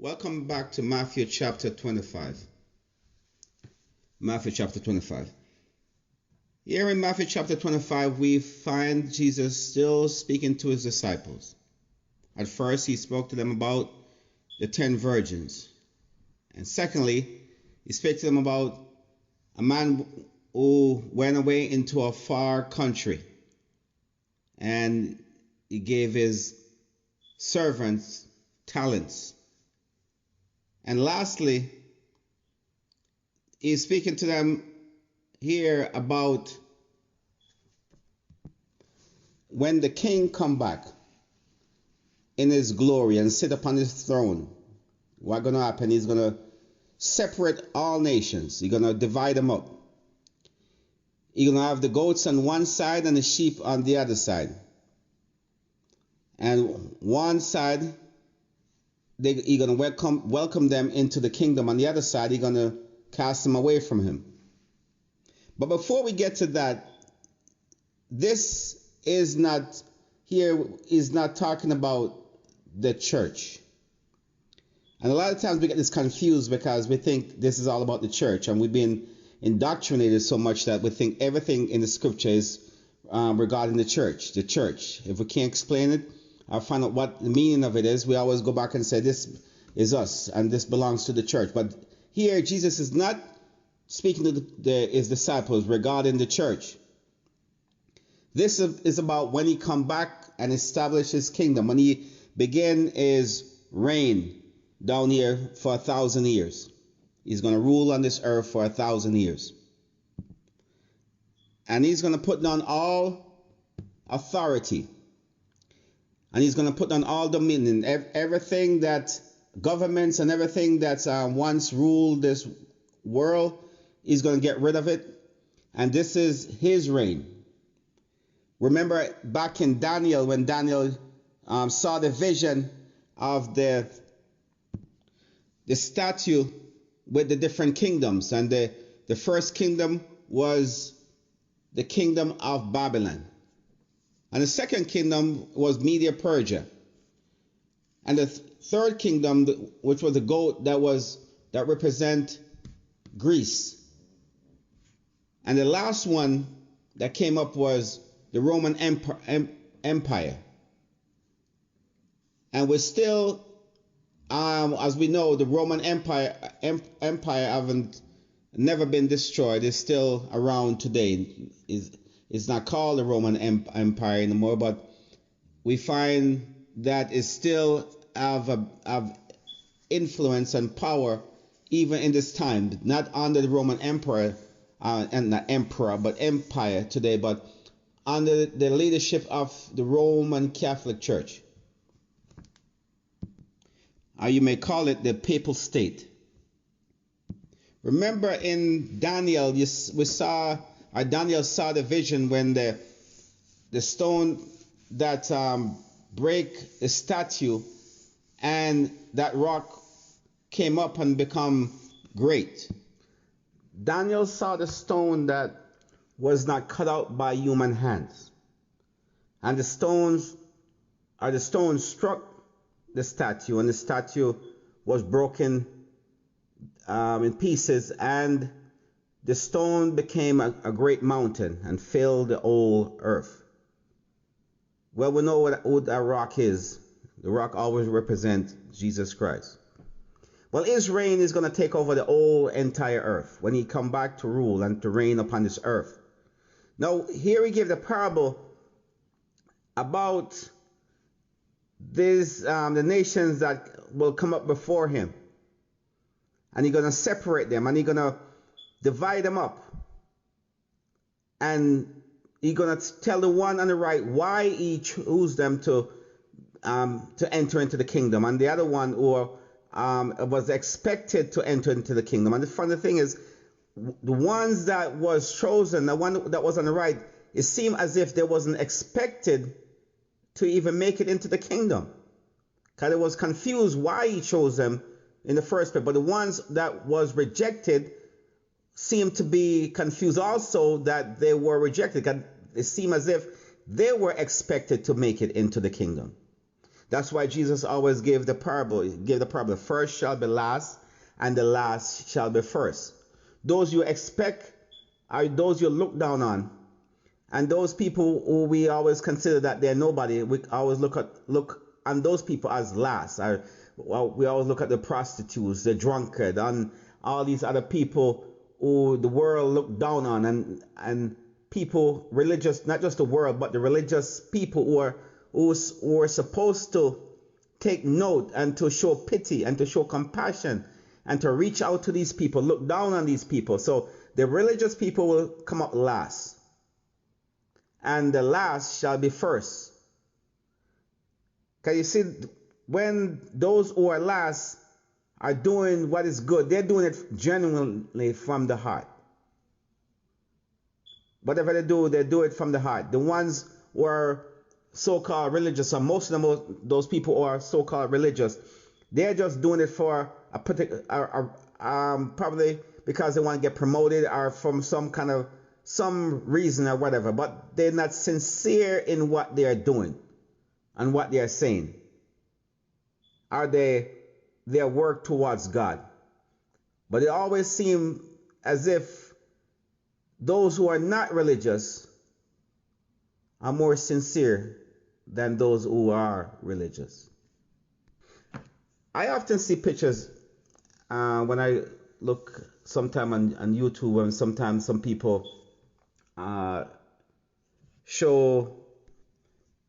Welcome back to Matthew chapter 25. Matthew chapter 25. Here in Matthew chapter 25, we find Jesus still speaking to his disciples. At first, he spoke to them about the 10 virgins. And secondly, he spoke to them about a man who went away into a far country. And he gave his servants talents. And lastly, he's speaking to them here about when the king come back in his glory and sit upon his throne. What's going to happen? He's going to separate all nations. He's going to divide them up. He's going to have the goats on one side and the sheep on the other side. And one side, he's going to welcome them into the kingdom. On the other side, he's going to cast them away from him. But before we get to that, this is not talking about the church. And a lot of times we get this confused because we think this is all about the church, and we've been indoctrinated so much that we think everything in the scripture is regarding the church. The church. If we can't explain it, or find out what the meaning of it is, we always go back and say this is us and this belongs to the church. But here Jesus is not speaking to his disciples regarding the church. This is about when he come back and establish his kingdom, when he begin his reign down here for 1,000 years. He's going to rule on this earth for 1,000 years. And he's going to put down all authority. And he's going to put down all dominion, everything that governments and everything that once ruled this world, he's going to get rid of it. And this is his reign. Remember back in Daniel, when Daniel saw the vision of the statue with the different kingdoms. And the first kingdom was the kingdom of Babylon. And the second kingdom was Media Persia. And the third kingdom, which was a goat that represent Greece. And the last one that came up was the Roman Empire. And we're still, as we know, the Roman Empire haven't never been destroyed. It's still around today. It's not called the Roman Empire anymore, but we find that it still have influence and power even in this time. Not under the Roman Emperor, and not emperor, but empire today, but under the leadership of the Roman Catholic Church. Or you may call it the papal state. Remember in Daniel, Daniel saw the vision when the stone that break the statue and that rock came up and become great. Daniel saw the stone that was not cut out by human hands. And the stones struck the statue, and the statue was broken in pieces, and the stone became a great mountain and filled the whole earth. Well, we know what that rock is. The rock always represents Jesus Christ. Well, his reign is going to take over the whole entire earth when he come back to rule and to reign upon this earth. Now, here he gave the parable about the nations that will come up before him. And he's going to separate them, and he's going to divide them up. And he's going to tell the one on the right why he chose them to enter into the kingdom, and the other one who was expected to enter into the kingdom. And the funny thing is, the ones that was chosen, the one that was on the right, it seemed as if they wasn't expected to even make it into the kingdom, because it was confused why he chose them in the first place. But the ones that was rejected seemed to be confused also that they were rejected, because it seemed as if they were expected to make it into the kingdom. That's why Jesus always gave the parable. He gave the parable: first shall be last, and the last shall be first. Those you expect are those you look down on, and those people who we always consider that they're nobody, we always look on those people as last. We always look at the prostitutes, the drunkard, and all these other people who the world look down on, and people religious, not just the world, but the religious people who are supposed to take note and to show pity and to show compassion and to reach out to these people, look down on these people. So the religious people will come up last, and the last shall be first. Because you see, when those who are last are doing what is good, they're doing it genuinely from the heart. Whatever they do it from the heart. The ones who are so-called religious, or most of them, those people who are so-called religious, they're just doing it for a particular, probably because they want to get promoted or from some reason or whatever. But they're not sincere in what they are doing and what they are saying. Are their work towards God? But it always seems as if those who are not religious are more sincere than those who are religious. I often see pictures when I look sometime on YouTube, and sometimes some people show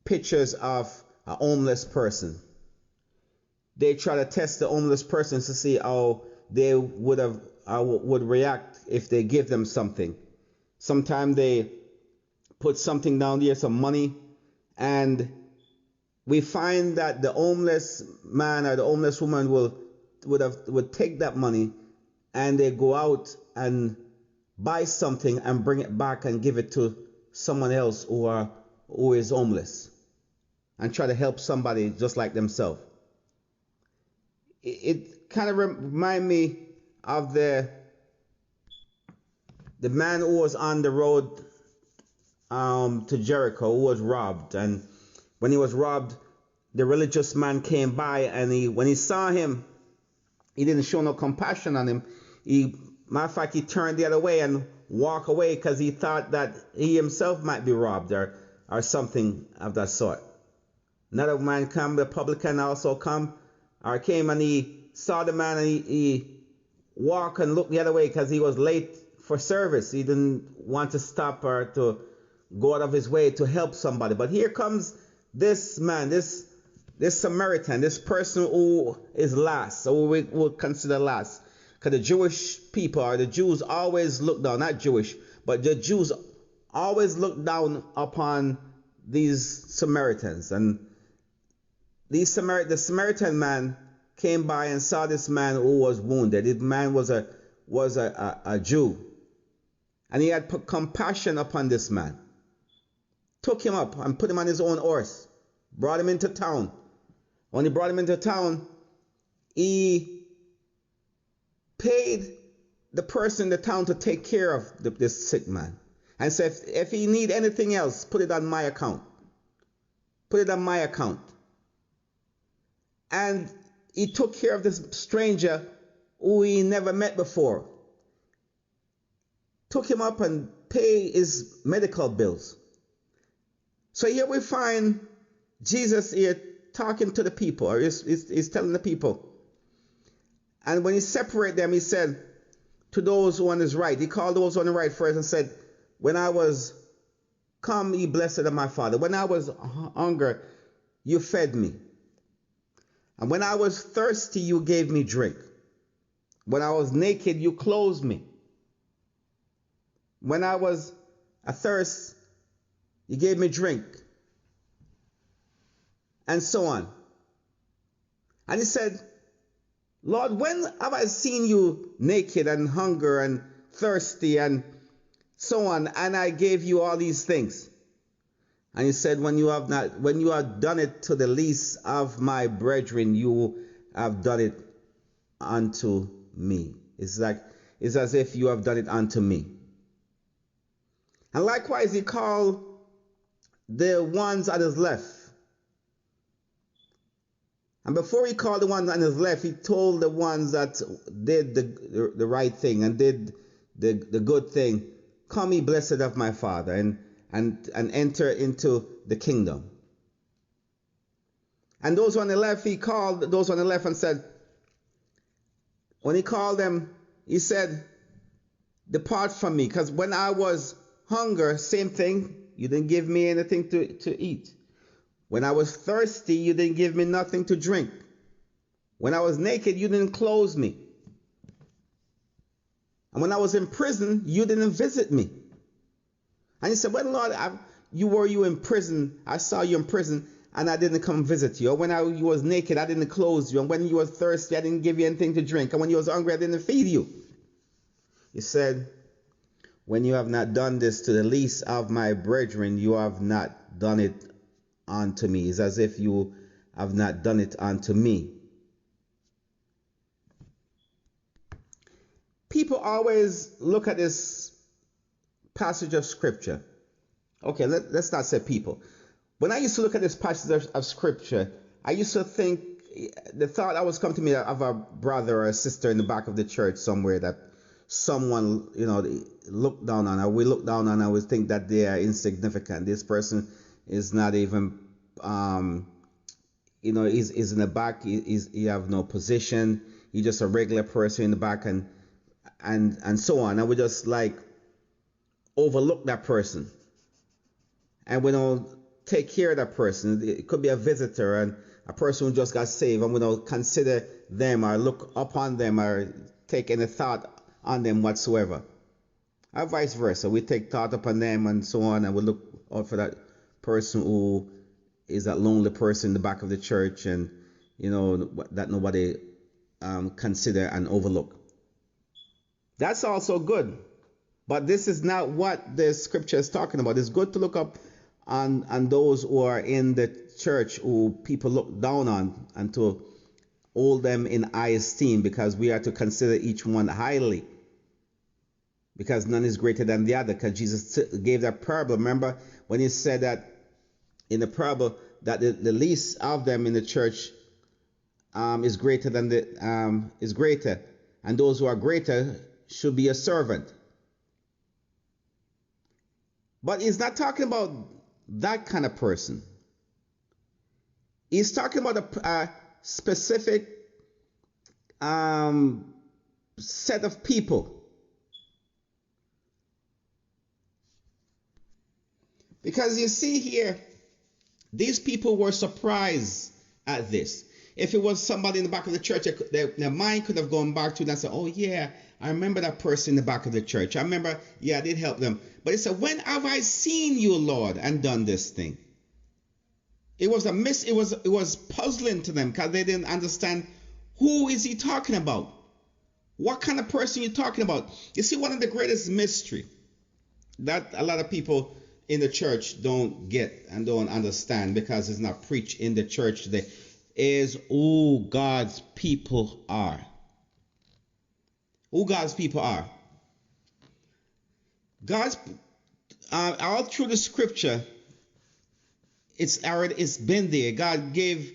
pictures of a homeless person. They try to test the homeless person to see how they would react if they give them something. Sometimes they put something down there, some money, and we find that the homeless man or the homeless woman would take that money, and they go out and buy something and bring it back and give it to someone else who is homeless, and try to help somebody just like themselves. It kind of reminds me of the man who was on the road to Jericho, who was robbed. And when he was robbed, the religious man came by, and when he saw him, he didn't show no compassion on him. Matter of fact, he turned the other way and walked away because he thought that he himself might be robbed or something of that sort. Another man came, the publican also came, and he saw the man, and he walked and looked the other way because he was late for service. He didn't want to stop or to go out of his way to help somebody. But here comes this man, this Samaritan, this person who is last, or we would consider last. Because the Jewish people, or the Jews, always look down, not Jewish, but the Jews always look down upon these Samaritans. And the Samaritan man came by and saw this man who was wounded. This man was a Jew. And he had put compassion upon this man. Took him up and put him on his own horse. Brought him into town. When he brought him into town, he paid the person in the town to take care of this sick man. And said, if he need anything else, put it on my account. Put it on my account. And he took care of this stranger who he never met before. Took him up and paid his medical bills. So here we find Jesus here talking to the people, or he's telling the people. And when he separated them, he said to those on his right, he called those on the right first and said, when I was come, ye blessed of my Father. When I was hungry, you fed me. And when I was thirsty, you gave me drink. When I was naked, you clothed me. When I was athirst, you gave me drink. And so on. And he said, Lord, when have I seen you naked and hunger and thirsty and so on, and I gave you all these things? And he said, when you have done it to the least of my brethren, you have done it unto me. It's as if you have done it unto me. And likewise, he called the ones at his left. And before he called the ones on his left, he told the ones that did the right thing and did the good thing, come ye blessed of my Father, and enter into the kingdom. And those on the left, he called those on the left and said, when he called them, he said, depart from me, because when I was hunger, same thing, you didn't give me anything to eat. When I was thirsty, you didn't give me nothing to drink. When I was naked, you didn't clothe me. And when I was in prison, you didn't visit me. And he said, well, Lord, you in prison. I saw you in prison, and I didn't come visit you. Or when you was naked, I didn't clothe you. And when you were thirsty, I didn't give you anything to drink. And when you was hungry, I didn't feed you. He said, when you have not done this to the least of my brethren, you have not done it unto me. It's as if you have not done it unto me. People always look at this passage of scripture. Okay, let's not say people. When I used to look at this passage of scripture, I used to think, the thought always come to me of a brother or a sister in the back of the church somewhere that someone, look down on, or we look down on, and we think that they are insignificant. This person is not even, he's in the back. He have no position. He's just a regular person in the back, and so on. And we just like overlook that person, and we don't take care of that person. It could be a visitor and a person who just got saved, and we don't consider them or look upon them or take any thought on them whatsoever. Or vice versa. We take thought upon them and so on, and we look out for that person who is that lonely person in the back of the church, and that nobody consider and overlook. That's also good. But this is not what the scripture is talking about. It's good to look up on those who are in the church who people look down on, and to hold them in high esteem, because we are to consider each one highly, because none is greater than the other. Because Jesus gave that parable. Remember when he said that in the parable that the least of them in the church is greater than is greater, and those who are greater should be a servant. But he's not talking about that kind of person. He's talking about a specific set of people. Because you see here, these people were surprised at this. If it was somebody in the back of the church, their mind could have gone back to it and said, oh yeah, I remember that person in the back of the church. I remember, yeah, I did help them. But he said, when have I seen you, Lord, and done this thing? It was puzzling to them, because they didn't understand, who is he talking about? What kind of person are you talking about? You see, one of the greatest mystery that a lot of people in the church don't get and don't understand, because it's not preached in the church today, is who God's people are. Who God's people are. God's all through the scripture, it's been there. God gave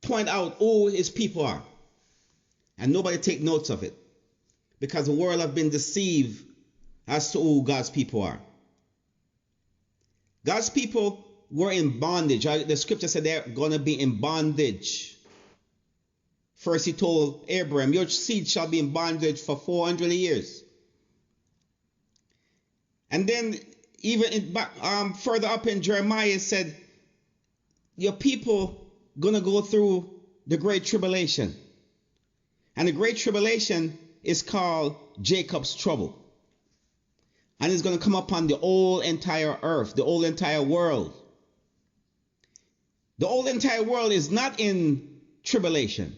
point out who his people are, and nobody take notes of it, because the world have been deceived as to who God's people are. God's people were in bondage. The scripture said they're going to be in bondage. First he told Abraham, your seed shall be in bondage for 400 years. And then even further up in Jeremiah, it said, your people going to go through the great tribulation. And the great tribulation is called Jacob's trouble. And it's going to come upon the whole entire earth, the whole entire world. The whole entire world is not in tribulation.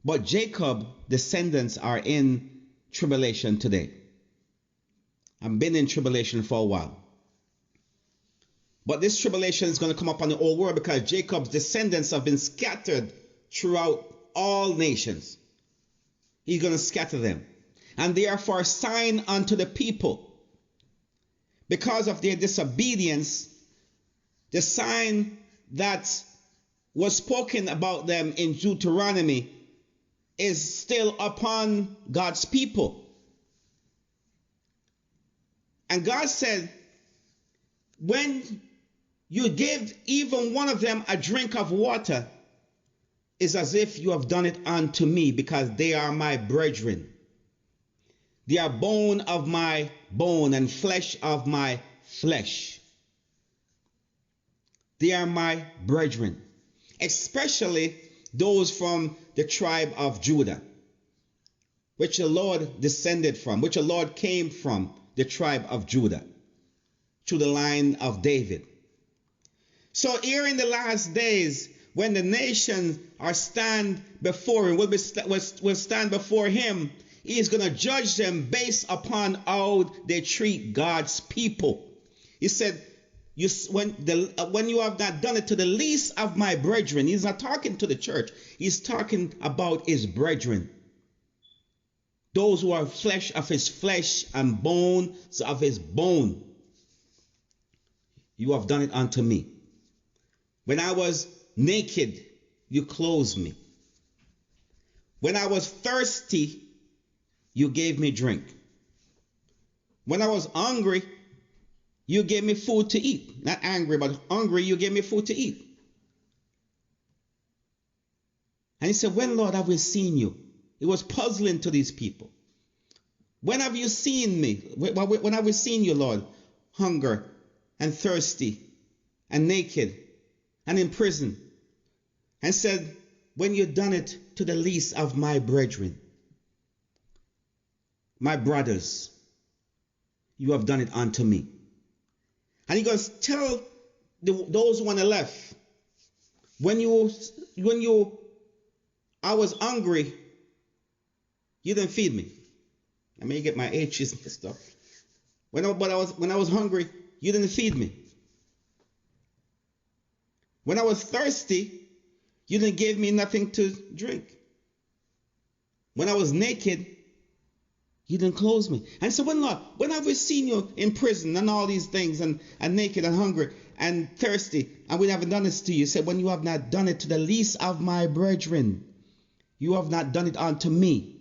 But Jacob's descendants are in tribulation today. I've been in tribulation for a while. But this tribulation is going to come upon the whole world, because Jacob's descendants have been scattered throughout all nations. He's going to scatter them. And they are for a sign unto the people. Because of their disobedience, The sign that was spoken about them in Deuteronomy is still upon God's people. And God said, when you give even one of them a drink of water, is as if you have done it unto me, because they are my brethren. They are bone of my bone and flesh of my flesh. They are my brethren, especially those from the tribe of Judah, which the Lord descended from, which the Lord came from, the tribe of Judah, to the line of David. So here in the last days, when the nations are stand before him, will stand before him, he is going to judge them based upon how they treat God's people. He said, when you have not done it to the least of my brethren, he's not talking to the church. He's talking about his brethren. Those who are flesh of his flesh and bones of his bone. You have done it unto me. When I was naked, you clothed me. When I was thirsty, you gave me drink. When I was hungry, you gave me food to eat. Not angry, but hungry, you gave me food to eat. And he said, when, Lord, have we seen you? It was puzzling to these people. When have you seen me? When have we seen you, Lord? Hunger and thirsty and naked and in prison. And said, when you've done it to the least of my brethren, my brothers, you have done it unto me. And he goes, tell those who on the left, I was hungry, you didn't feed me. I may get my H's and stuff. When I was hungry, you didn't feed me. When I was thirsty, you didn't give me nothing to drink. When I was naked, you didn't clothe me. And so when have we seen you in prison and all these things and naked and hungry and thirsty, and we haven't done this to you? He said, when you have not done it to the least of my brethren, you have not done it unto me.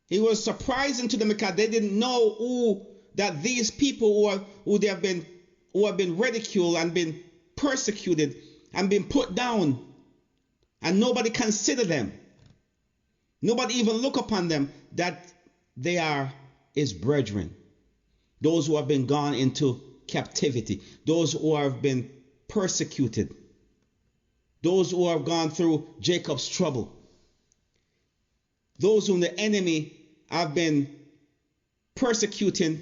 It was surprising to them because they didn't know that these people who have been ridiculed and been persecuted and been put down, and nobody consider them. Nobody even look upon them, that they are his brethren. Those who have been gone into captivity. Those who have been persecuted. Those who have gone through Jacob's trouble. Those whom the enemy have been persecuting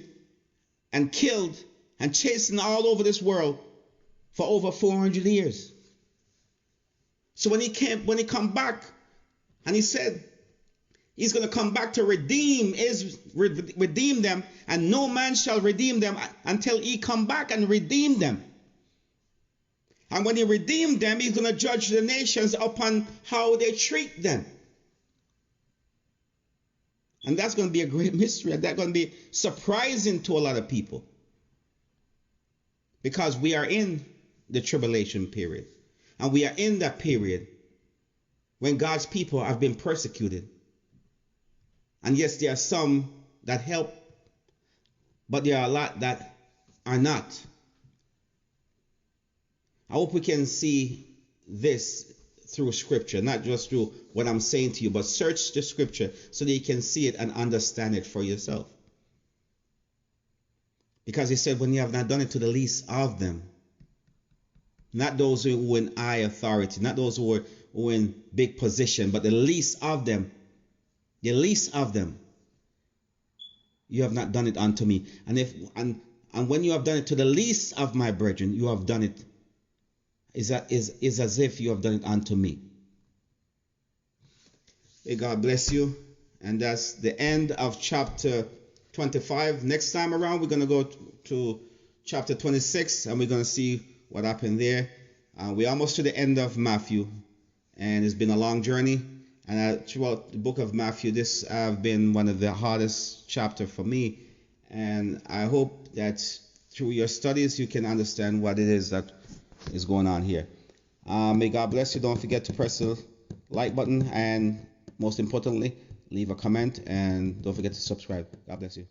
and killed and chasing all over this world for over 400 years. So when he come back, and he said he's going to come back to redeem them, and no man shall redeem them until he come back and redeem them. And when he redeemed them, he's going to judge the nations upon how they treat them. And that's going to be a great mystery. And that's going to be surprising to a lot of people. Because we are in the tribulation period. And we are in that period when God's people have been persecuted. And yes, there are some that help, but there are a lot that are not. I hope we can see this through scripture, not just through what I'm saying to you, but search the scripture so that you can see it and understand it for yourself. Because he said, when you have not done it to the least of them, not those who are in high authority, not those who are in big position, but the least of them, you have not done it unto me. And when you have done it to the least of my brethren, you have done it is as if you have done it unto me. May God bless you. And that's the end of chapter 25. Next time around, we're going to go to chapter 26, and we're going to see what happened there. We're almost to the end of Matthew, and it's been a long journey. And throughout the book of Matthew, this has been one of the hardest chapters for me. And I hope that through your studies, you can understand what it is that is going on here. May God bless you. Don't forget to press the like button, and most importantly, leave a comment, and don't forget to subscribe. God bless you.